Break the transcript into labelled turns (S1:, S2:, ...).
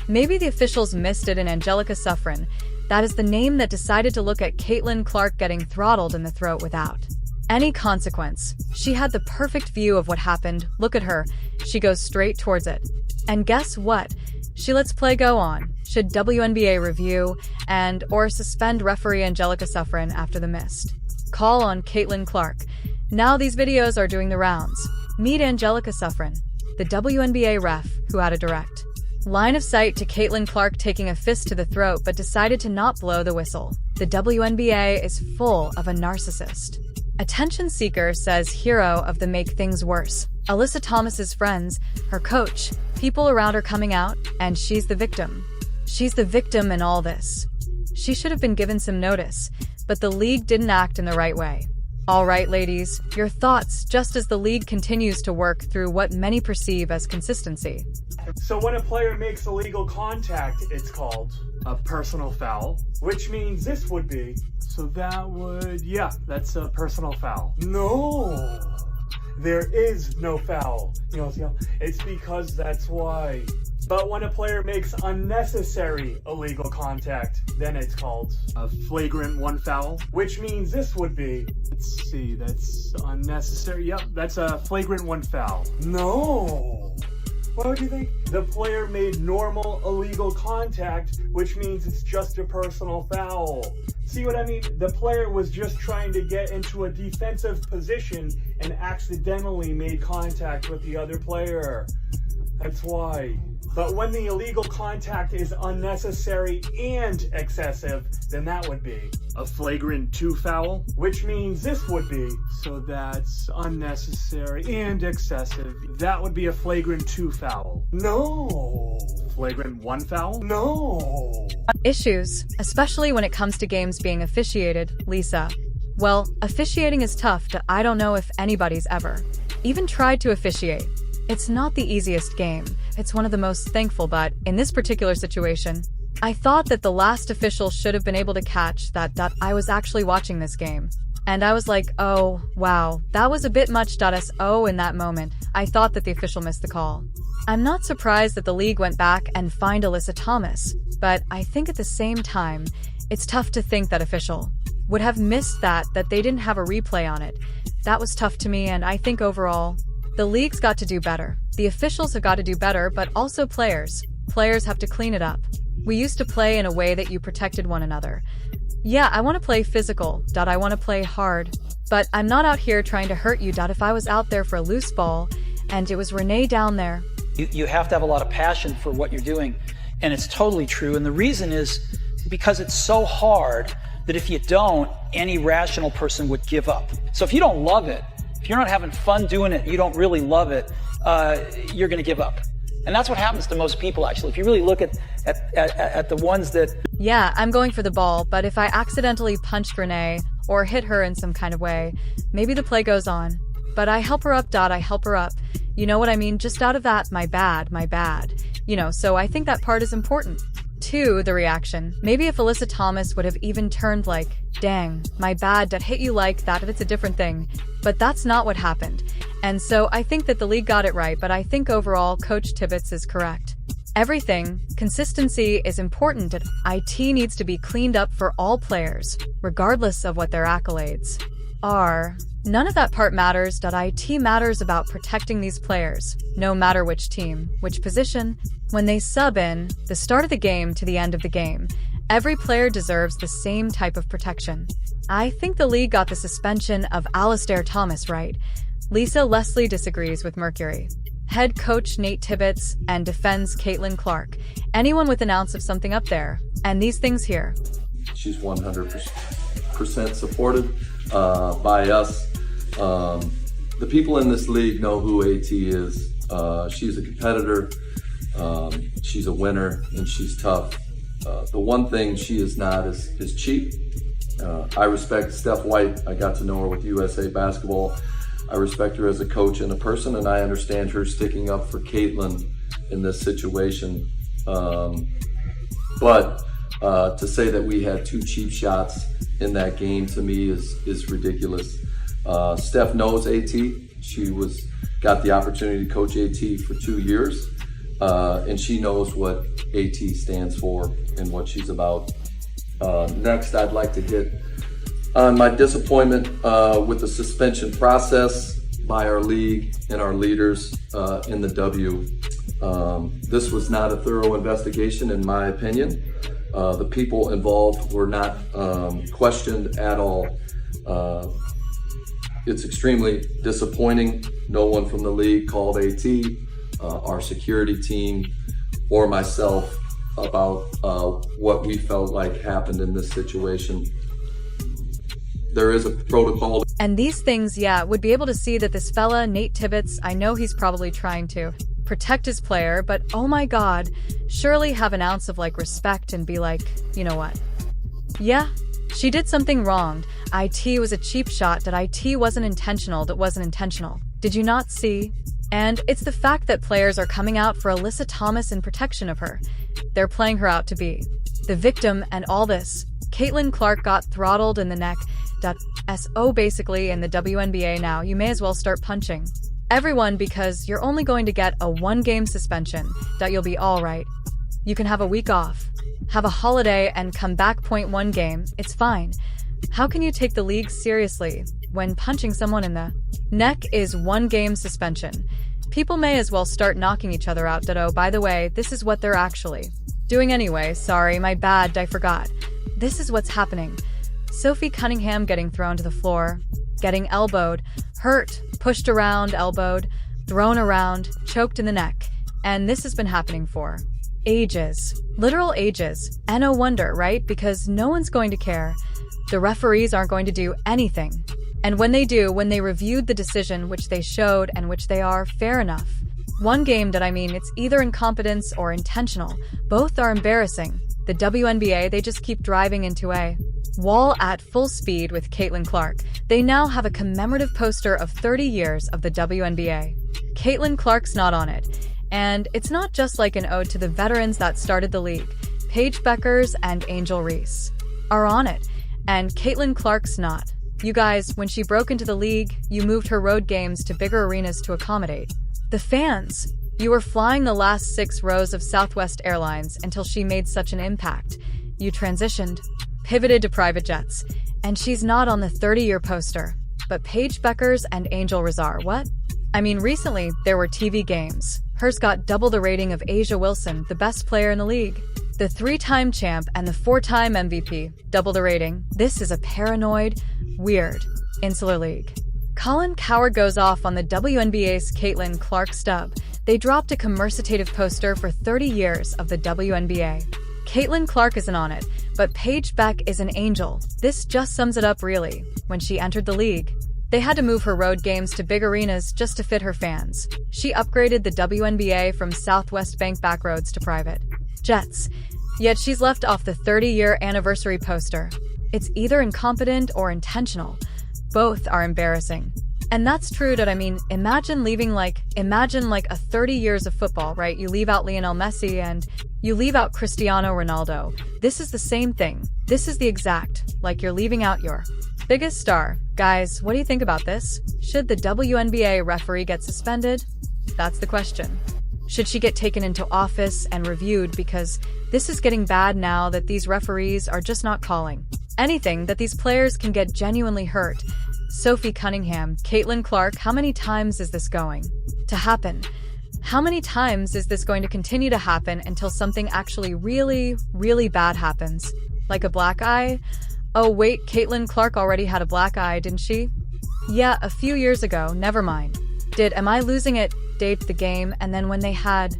S1: Maybe the officials missed it in Angelica Suffren. That is the name that decided to look at Caitlin Clark getting throttled in the throat without any consequence. She had the perfect view of what happened. Look at her. She goes straight towards it. And guess what? She lets play go on. Should WNBA review or suspend referee Angelica Suffren after the missed call on Caitlin Clark? Now these videos are doing the rounds. Meet Angelica Suffren, the WNBA ref who had a direct line of sight to Caitlin Clark taking a fist to the throat but decided to not blow the whistle. The WNBA is full of a narcissist. Attention seeker says hero of the make things worse. Alyssa Thomas's friends, her coach, people around her coming out, and she's the victim. She's the victim in all this. She should have been given some notice, but the league didn't act in the right way. All right, ladies, your thoughts just as the league continues to work through what many perceive as consistency.
S2: So when a player makes illegal contact, it's called a personal foul, which means this would be. So that would, yeah, that's a personal foul. No, there is no foul. You know, it's because that's why. But when a player makes unnecessary illegal contact, then it's called a flagrant one foul, which means this would be. Let's see, that's unnecessary. Yep, that's a flagrant one foul. No. What do you think? The player made normal illegal contact, which means it's just a personal foul. See what I mean? The player was just trying to get into a defensive position and accidentally made contact with the other player. That's why. But when the illegal contact is unnecessary and excessive, then that would be a flagrant two foul, which means this would be. So that's unnecessary and excessive. That would be a flagrant two foul. No. Flagrant one foul? No.
S1: Issues, especially when it comes to games being officiated, Lisa. Well, officiating is tough. I don't know if anybody's ever even tried to officiate. It's not the easiest game. It's one of the most thankful, but in this particular situation, I thought that the last official should have been able to catch that I was actually watching this game. And I was like, oh, wow, that was a bit much. In that moment, I thought that the official missed the call. I'm not surprised that the league went back and fined Alyssa Thomas, but I think at the same time, it's tough to think that official would have missed that they didn't have a replay on it. That was tough to me, and I think overall, the league's got to do better. The officials have got to do better, but also players. Players have to clean it up. We used to play in a way that you protected one another. Yeah, I want to play physical. I want to play hard. But I'm not out here trying to hurt you. If I was out there for a loose ball, and it was Renee down there.
S3: You have to have a lot of passion for what you're doing. And it's totally true. And the reason is because it's so hard that if you don't, any rational person would give up. So if you don't love it, if you're not having fun doing it, you don't really love it, you're going to give up. And that's what happens to most people, actually. If you really look at the ones that...
S1: Yeah, I'm going for the ball, but if I accidentally punched Renee or hit her in some kind of way, maybe the play goes on. But I help her up. I help her up. You know what I mean? Just out of that, my bad. So I think that part is important. 2, the reaction. Maybe if Alyssa Thomas would have even turned like, dang, my bad, hit you like that, it's a different thing. But that's not what happened. And so I think that the league got it right, but I think overall Coach Tibbetts is correct. Consistency is important, and IT needs to be cleaned up for all players, regardless of what their accolades are. None of that part matters. IT matters about protecting these players, no matter which team, which position. When they sub in, the start of the game to the end of the game, every player deserves the same type of protection. I think the league got the suspension of Alistair Thomas right. Lisa Leslie disagrees with Mercury. Head coach Nate Tibbetts and defends Caitlin Clark. Anyone with an ounce of something up there. And these things here.
S4: She's 100% supported by us. The people in this league know who AT is. She's a competitor. She's a winner, and she's tough. The one thing she is not is cheap. I respect Steph White. I got to know her with USA Basketball. I respect her as a coach and a person, and I understand her sticking up for Caitlin in this situation. But to say that we had 2 cheap shots in that game, to me, is ridiculous. Steph knows AT. She got the opportunity to coach AT for 2 years. and she knows what AT stands for and what she's about. Next, I'd like to hit on my disappointment with the suspension process by our league and our leaders in the W. This was not a thorough investigation, in my opinion. The people involved were not questioned at all. It's extremely disappointing. No one from the league called AT, our security team, or myself about what we felt like happened in this situation. There is a protocol.
S1: And these things, yeah, would be able to see that this fella, Nate Tibbetts, I know he's probably trying to protect his player, but oh my God, surely have an ounce of respect and be like, you know what? Yeah, she did something wrong. IT was a cheap shot. That IT wasn't intentional. That wasn't intentional. Did you not see? And it's the fact that players are coming out for Alyssa Thomas in protection of her. They're playing her out to be the victim and all this. Caitlin Clark got throttled in the neck. So basically in the WNBA now, you may as well start punching everyone because you're only going to get a 1-game suspension. That you'll be all right. You can have a week off, have a holiday and come back 0.1 game. It's fine. How can you take the league seriously when punching someone in the neck is 1-game suspension? People may as well start knocking each other out. Oh, by the way, this is what they're actually doing anyway. Sorry, my bad, I forgot. This is what's happening. Sophie Cunningham getting thrown to the floor, getting elbowed, hurt, pushed around, elbowed, thrown around, choked in the neck. And this has been happening for ages. Literal ages. And no wonder, right? Because no one's going to care. The referees aren't going to do anything. And when they do, when they reviewed the decision, which they showed and which they are, fair enough. 1 game that it's either incompetence or intentional. Both are embarrassing. The WNBA, they just keep driving into a wall at full speed with Caitlin Clark. They now have a commemorative poster of 30 years of the WNBA. Caitlin Clark's not on it. And it's not just like an ode to the veterans that started the league. Paige Beckers and Angel Reese are on it. And Caitlin Clark's not. You guys, when she broke into the league, you moved her road games to bigger arenas to accommodate the fans. You were flying the last 6 rows of Southwest Airlines until she made such an impact. You transitioned, pivoted to private jets, and she's not on the 30-year poster. But Paige Beckers and Angel Reese are, what? Recently, there were TV games. Hers got double the rating of Asia Wilson, the best player in the league. The 3-time champ and the 4-time MVP, double the rating. This is a paranoid, weird, insular league. Colin Cowherd goes off on the WNBA's Caitlin Clark stub. They dropped a commemorative poster for 30 years of the WNBA. Caitlin Clark isn't on it, but Paige Beck is an angel. This just sums it up really. When she entered the league, they had to move her road games to big arenas just to fit her fans. She upgraded the WNBA from Southwest Bank backroads to private jets. Yet she's left off the 30-year anniversary poster. It's either incompetent or intentional. Both are embarrassing. And that's true that imagine leaving imagine a 30 years of football, right? You leave out Lionel Messi and you leave out Cristiano Ronaldo. This is the same thing. This is the exact, you're leaving out your biggest star. Guys, what do you think about this? Should the WNBA referee get suspended? That's the question. Should she get taken into office and reviewed because this is getting bad now that these referees are just not calling anything, that these players can get genuinely hurt? Sophie Cunningham, Caitlin Clark, how many times is this going to happen? How many times is this going to continue to happen until something actually really, really bad happens? Like a black eye? Oh wait, Caitlin Clark already had a black eye, didn't she? Yeah, a few years ago, never mind. Am I losing it? Date the game, and then when they had